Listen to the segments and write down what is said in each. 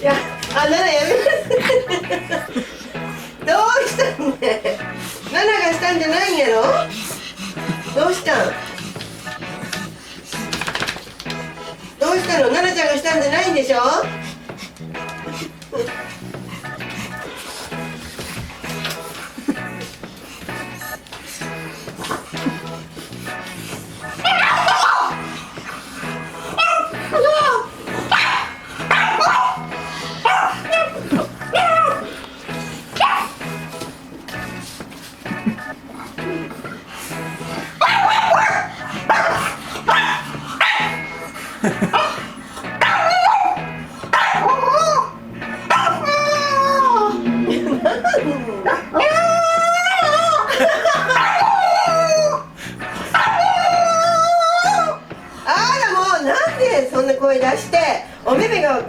いや、ナナやめなどうしたんね。ナナがしたんじゃないんやろ。どうしたん。どうしたの。ナナちゃんがしたんじゃないんでしょ。そんな声出してお目目が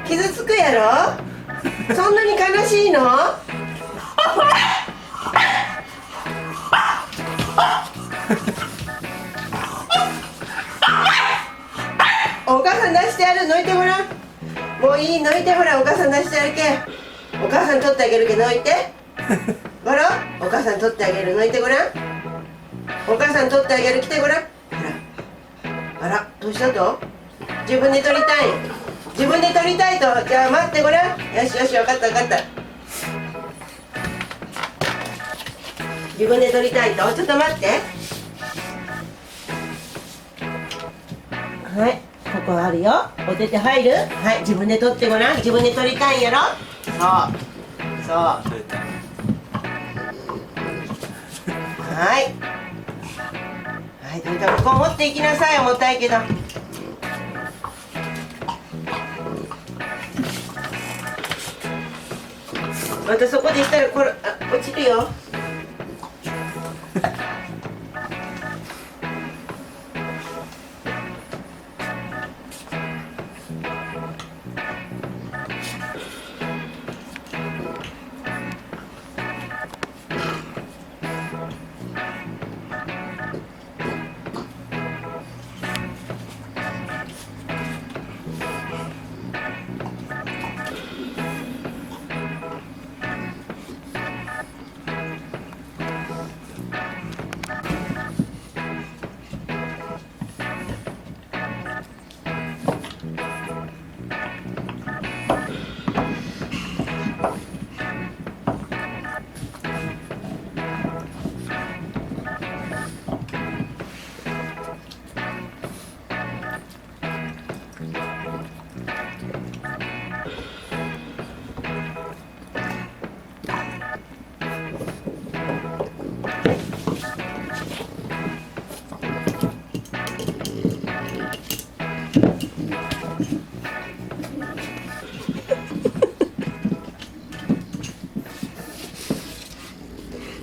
傷つくやろ。そんなに悲しいの。お母さん出してやる。抜いてごらん。もういい、抜いて。ほらお母さん出してやるけ。お母さん取ってあげるけ。抜いてごらん。お母さん取ってあげる。抜いてごらん。お母さん取ってあげる。来てごらん。ほら、あら、どうしたと。自分で取りたい。自分で取りたいと。じゃあ待ってごらん。よしよし、分かった分かった。自分で取りたいと。ちょっと待って。はい、ここあるよ。お手手入る。はい、自分で取ってごらん。自分で取りたいんやろ。そうそう。はいはい、取れた。ここ持っていきなさい。重たいけど。またそこでしたらこれ落ちるよ。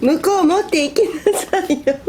向こう持って行きなさいよ。